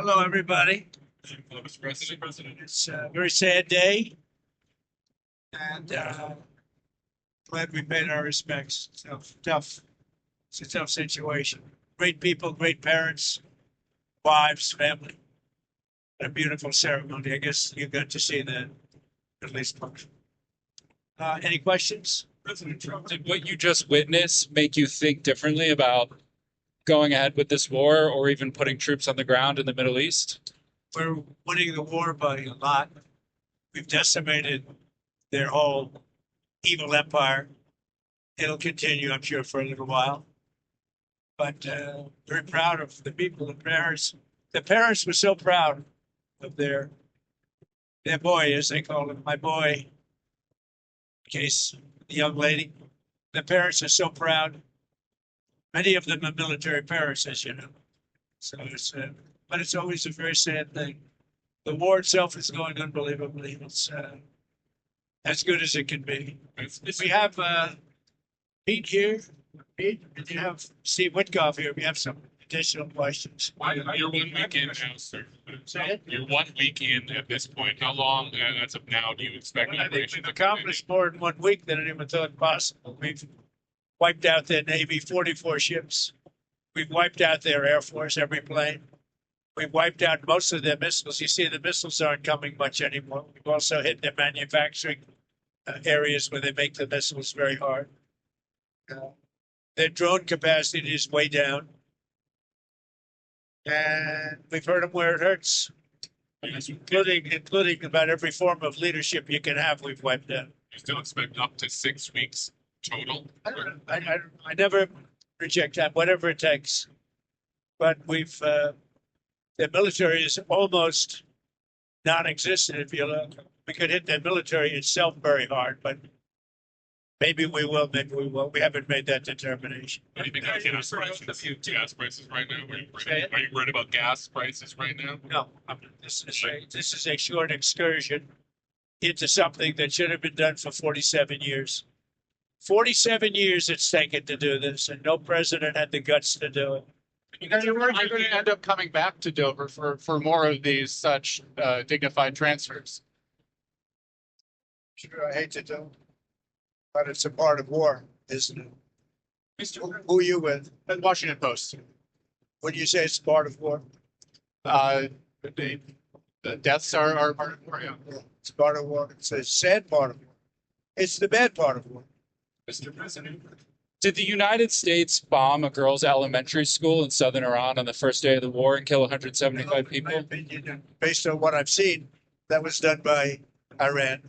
Hello, everybody. Hello, Mr. President. It's a very sad day, and glad we paid our respects. So tough. It's a tough situation. Great people, great parents, wives, family. A beautiful ceremony. I guess you got to see that at least once. Any questions? President Trump, did what you just witnessed make you think differently about going ahead with this war or even putting troops on the ground in the Middle East? We're winning the war by a lot. We've decimated their whole evil empire. It'll continue, I'm sure, for a little while. But very proud of the people, the parents. The parents were so proud of their boy, as they call him, my boy, in case the young lady. The parents are so proud. Many of them are military parents, as you know. So it's, but it's always a very sad thing. The war itself is going unbelievably. It's as good as it can be. We have Pete here. Pete, and you have Steve Witkoff here. We have some additional questions. You're 1 week in now, sir. Say it? You're 1 week in at this point. How long, as of now, do you expect I think operations we've to continue? accomplished more in 1 week than anyone thought possible. We've wiped out their Navy, 44 ships. We've wiped out their Air Force, every plane. We've wiped out most of their missiles. You see, the missiles aren't coming much anymore. We've also hit their manufacturing areas where they make the missiles very hard. Their drone capacity is way down. And we've hurt them where it hurts, including about every form of leadership you can have, we've wiped out. You still expect up to 6 weeks total? I never reject that, whatever it takes. But we've, the military is almost non-existent, if you look. We could hit the military itself very hard, but maybe we will, maybe we won't. We haven't made that determination. What do you think about gas prices? Gas prices right now? Say it? Are you worried about gas prices right now? No, this is a short excursion into something that should have been done for 47 years. 47 years it's taken to do this, and no president had the guts to do it. You guys are worried you're going to end up coming back to Dover for more of these such dignified transfers. Sure, I hate to do it, but it's a part of war, isn't it? Who are you with? Washington Post. When you say it's part of war, The deaths are part of war. Yeah. it's part of war. It's a sad part of war. It's the bad part of war. Mr. President. Did the United States bomb a girls' elementary school in southern Iran on the first day of the war and kill 175 In my people? opinion, based on what I've seen, that was done by Iran.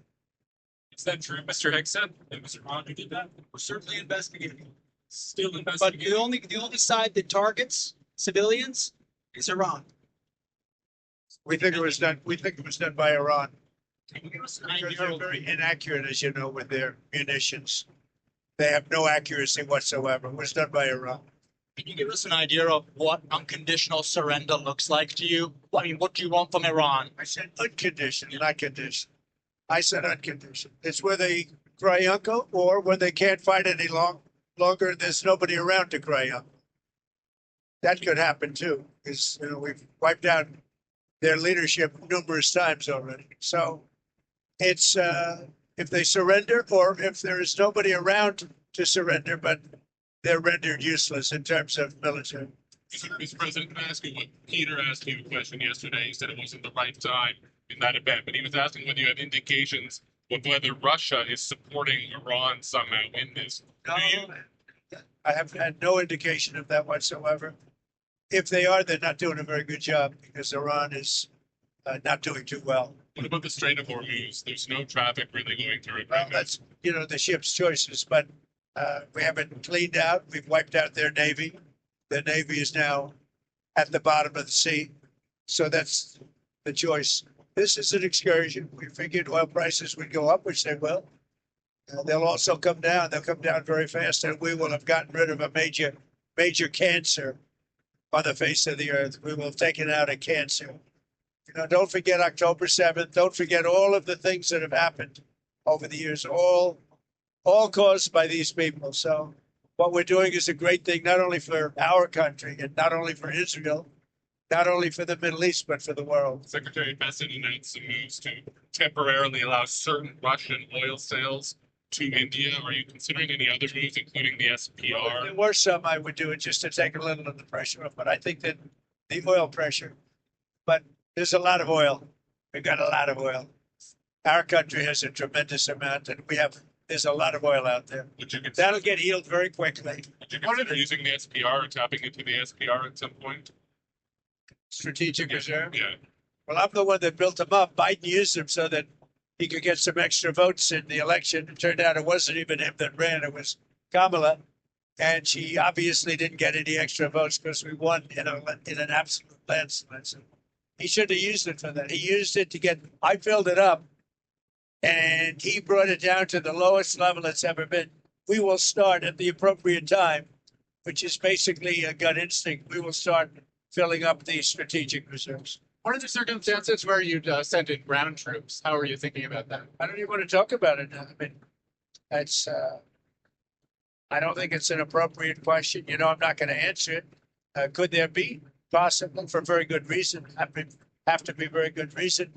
Is that true, Mr. Hickson? That Mr. Roger did that? We're certainly investigating. Still But investigating. the only side that targets civilians is Iran. We think it was done. We think it was done by Iran Can you give us an because idea they're of, very inaccurate, as you know, with their munitions. They have no accuracy whatsoever. It was done by Iran. can you give us an idea of what unconditional surrender looks like to you? I mean, what do you want from Iran? I said unconditional, not conditional. I said unconditional. It's where they cry uncle, or when they can't fight any longer, there's nobody around to cry uncle. That could happen too, because we've wiped out their leadership numerous times already. So it's if they surrender, or if there is nobody around to surrender, but they're rendered useless in terms of military. Mr. President, can I ask you what Peter asked you a question yesterday? He said it wasn't the right time in that event, but he was asking whether you have indications of whether Russia is supporting Iran somehow in this. No, Do you? I have had no indication of that whatsoever. If they are, they're not doing a very good job, because Iran is not doing too well. What about the Strait of Hormuz? There's no traffic really going through it Well, right now. that's the ship's choices, but we haven't cleaned out. We've wiped out their navy. Their navy is now at the bottom of the sea, so that's the choice. This is an excursion. We figured oil prices would go up, which they will. They'll also come down. They'll come down very fast, and we will have gotten rid of a major cancer on the face of the earth. We will have taken out a cancer. Don't forget October 7th. Don't forget all of the things that have happened over the years, all caused by these people. So what we're doing is a great thing, not only for our country and not only for Israel, not only for the Middle East, but for the world. Secretary Bessent announced some moves to temporarily allow certain Russian oil sales to India. Are you considering any other moves, including the If SPR? there were some, I would do it just to take a little of the pressure off. But I think that the oil pressure, but there's a lot of oil. We've got a lot of oil. Our country has a tremendous amount, and there's a lot of oil out there. Would you consider, That'll get healed very quickly. would you consider using the SPR or tapping into the SPR at some point? Strategic reserve. Yeah. Well, I'm the one that built them up. Biden used them so that he could get some extra votes in the election. It turned out it wasn't even him that ran, it was Kamala. And she obviously didn't get any extra votes because we won in an absolute landslide. So he should have used it for that. He used it I filled it up and he brought it down to the lowest level it's ever been. We will start at the appropriate time, which is basically a gut instinct. We will start filling up the strategic reserves. What are the circumstances where you'd send in ground troops? How are you thinking about that? I don't even want to talk about it now. I mean, I don't think it's an appropriate question. You know, I'm not going to answer it. Could there be? Possible, for very good reason. Have to be very good reason.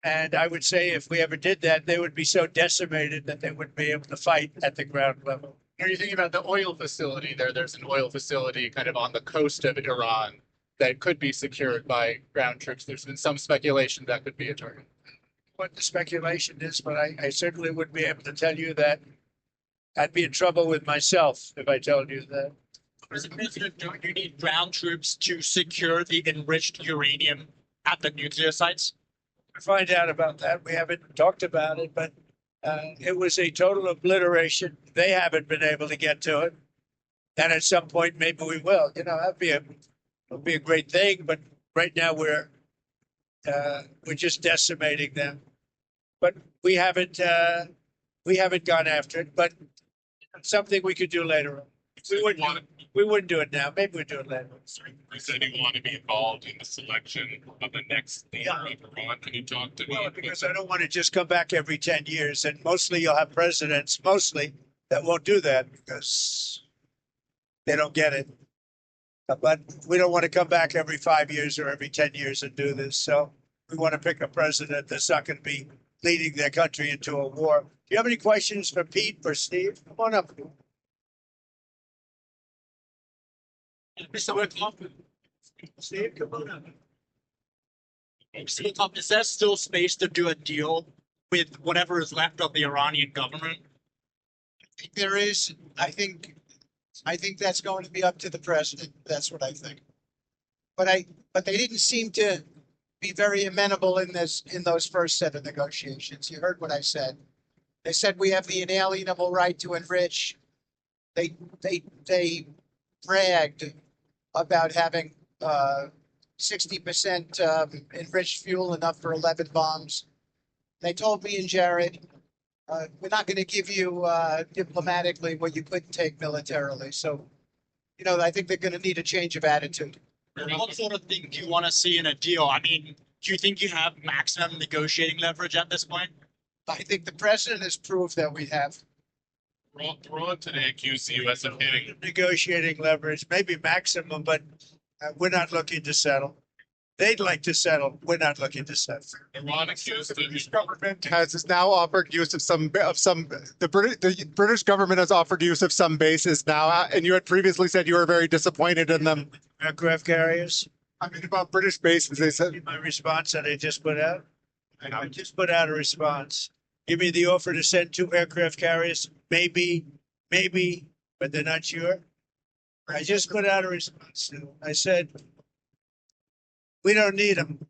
And I would say if we ever did that, they would be so decimated that they wouldn't be able to fight at the ground level. Are you thinking about the oil facility there? There's an oil facility kind of on the coast of Iran that could be secured by ground troops. There's been some speculation that could be a target. What the speculation is, but I certainly wouldn't be able to tell you that. I'd be in trouble with myself if I told you that. Mr. President, don't you need ground troops to secure the enriched uranium at the nuclear sites? Find out about that. We haven't talked about it, but it was a total obliteration. They haven't been able to get to it, and at some point maybe we will. You know, that'd be a great thing. But right now we're just decimating them. But we haven't gone after it. But it's something we could do later on. We wouldn't do it now. Maybe we'd do it later. You said you want to be involved in the selection of the next leader of Iran. Can you talk to me? Well, because I don't want to just come back every 10 years. And mostly you'll have presidents, that won't do that because they don't get it. But we don't want to come back every 5 years or every 10 years and do this. So we want to pick a president that's not going to be leading their country into a war. Do you have any questions for Pete or Steve? Come on up. Mr. Whitlock, Steve, come on up. Mr. Whitlock, is there still space to do a deal with whatever is left of the Iranian government? There is, I think that's going to be up to the president. That's what I think. But they didn't seem to be very amenable in those first set of negotiations. You heard what I said. They said we have the inalienable right to enrich. They bragged about having 60% enriched fuel, enough for 11 bombs. They told me and Jared, we're not going to give you diplomatically what you couldn't take militarily. So, you know, I think they're going to need a change of attitude. What sort of thing do you want to see in a deal? I mean, do you think you have maximum negotiating leverage at this point? I think the president has proved that we have. Iran today accused the U.S. of hitting. Negotiating leverage, maybe maximum, but we're not looking to settle. They'd like to settle. We're not looking to settle. Iran accused British government has now offered use of the British government has offered use of some bases now, and you had previously said you were very disappointed in them. Aircraft carriers. I mean, about British bases, they said. My response that I just put out. I just put out a response. Give me the offer to send 2 aircraft carriers. Maybe, but they're not sure. I just put out a response. I said, we don't need them.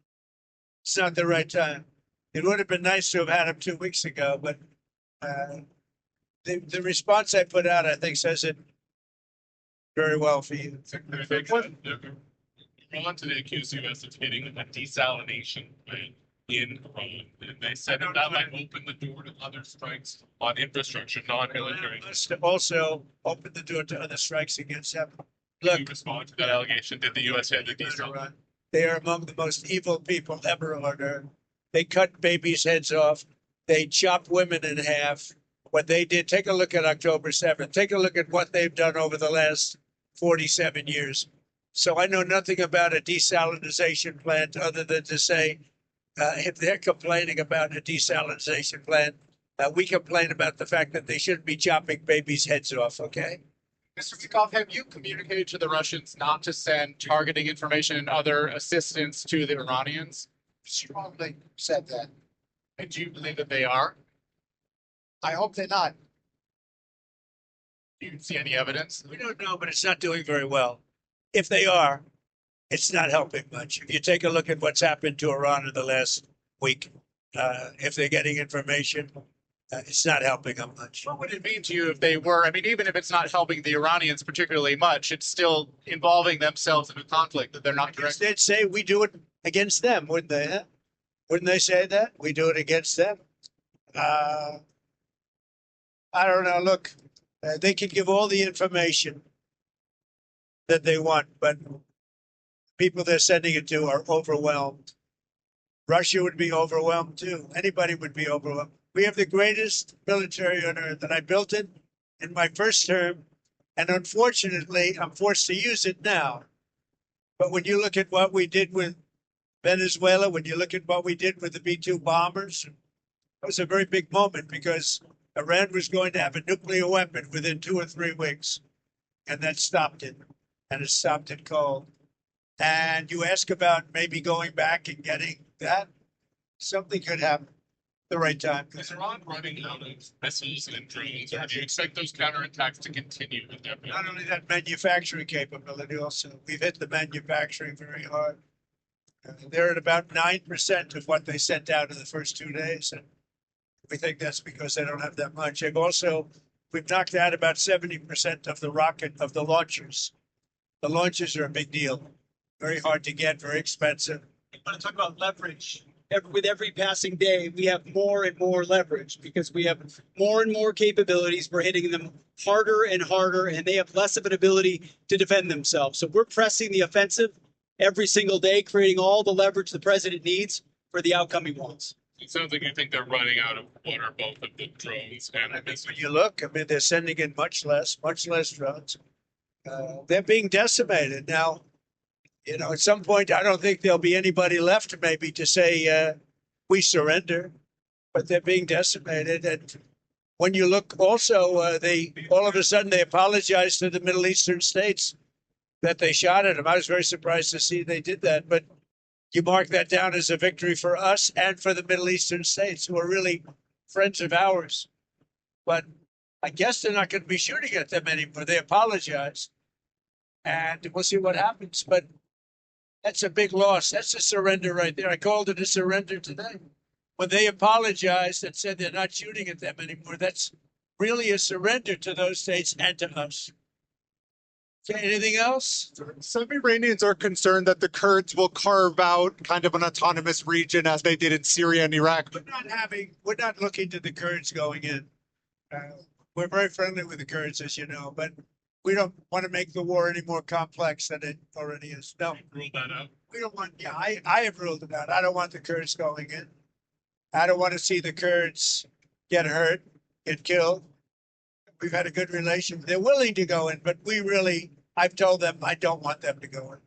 It's not the right time. It would have been nice to have had them 2 weeks ago, but the response I put out, I think, says it very well for you. Iran today accused the U.S. of hitting a desalination plant in Iran, and they said that might open the door to other strikes on infrastructure, non-military. Must also open the door to other strikes against them. Look, you respond to that allegation. Did the U.S. hit the desalination? They are among the most evil people ever on earth. They cut babies' heads off. They chop women in half. What they did, take a look at October 7th. Take a look at what they've done over the last 47 years. So I know nothing about a desalinization plant other than to say, if they're complaining about a desalinization plant, we complain about the fact that they shouldn't be chopping babies' heads off, okay? Mr. Vikov, have you communicated to the Russians not to send targeting information and other assistance to the Iranians? Strongly said that. And do you believe that they are? I hope they're not. Do you see any evidence? We don't know, but it's not doing very well. If they are, it's not helping much. If you take a look at what's happened to Iran in the last week, if they're getting information, it's not helping them much. What would it mean to you if they were? I mean, even if it's not helping the Iranians particularly much, it's still involving themselves in a conflict that they're not directly. They'd say we do it against them, wouldn't they? Huh? Wouldn't they say that? We do it against them. I don't know. Look, they can give all the information that they want, but people they're sending it to are overwhelmed. Russia would be overwhelmed too. Anybody would be overwhelmed. We have the greatest military on earth, and I built it in my first term, and unfortunately, I'm forced to use it now. But when you look at what we did with Venezuela, when you look at what we did with the B-2 bombers, it was a very big moment because Iran was going to have a nuclear weapon within 2 or 3 weeks, and that stopped it, and it stopped it cold. And you ask about maybe going back and getting that, something could happen at the right time. Is Iran running out of missiles and drones, or do you expect those counterattacks to continue with their Not only that, manufacturing capability also. We've hit the manufacturing very hard. They're at about 9% of what they sent out in the first 2 days. And we think that's because they don't have that much. We've knocked out about 70% of the launchers. The launchers are a big deal. Very hard to get, very expensive. I want to talk about leverage. With every passing day, we have more and more leverage because we have more and more capabilities. We're hitting them harder and harder, and they have less of an ability to defend themselves. So we're pressing the offensive every single day, creating all the leverage the president needs for the outcome he wants. It sounds like you think they're running out of water, both of the drones and the missiles. When you look, they're sending in much less drones. They're being decimated now. At some point, I don't think there'll be anybody left maybe to say, we surrender, but they're being decimated. And when you look also, all of a sudden they apologized to the Middle Eastern states that they shot at them. I was very surprised to see they did that, but you mark that down as a victory for us and for the Middle Eastern states who are really friends of ours. But I guess they're not going to be shooting at them anymore. They apologized, and we'll see what happens. But that's a big loss. That's a surrender right there. I called it a surrender today. When they apologized and said they're not shooting at them anymore, that's really a surrender to those states and to us. Okay, anything else? Some Iranians are concerned that the Kurds will carve out kind of an autonomous region as they did in Syria and Iraq. We're not looking to the Kurds going in. We're very friendly with the Kurds, as you know, but we don't want to make the war any more complex than it already is. No, Rule that out. we don't want. Yeah, I have ruled it out. I don't want the Kurds going in. I don't want to see the Kurds get hurt, get killed. We've had a good relation. They're willing to go in, but I've told them I don't want them to go in.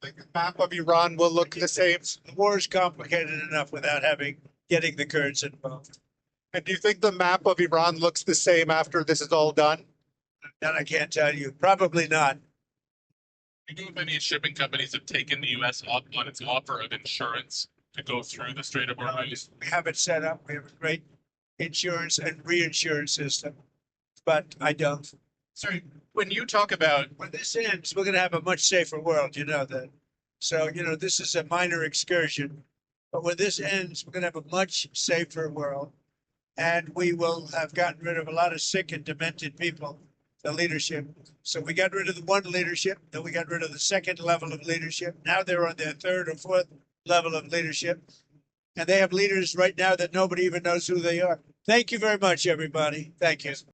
The map of Iran will look the same. The war is complicated enough without getting the Kurds involved. And do you think the map of Iran looks the same after this is all done? That I can't tell you. Probably not. Do you know if any shipping companies have taken the U.S. up on its offer of insurance to go through the Strait of Hormuz? We have it set up. We have a great insurance and reinsurance system, but I don't. Sorry, when you talk about When this ends, we're going to have a much safer world. You know that. So, this is a minor excursion, but when this ends, we're going to have a much safer world. And we will have gotten rid of a lot of sick and demented people, the leadership. So we got rid of the one leadership, then we got rid of the second level of leadership. Now they're on their third or fourth level of leadership. And they have leaders right now that nobody even knows who they are. Thank you very much, everybody. Thank you.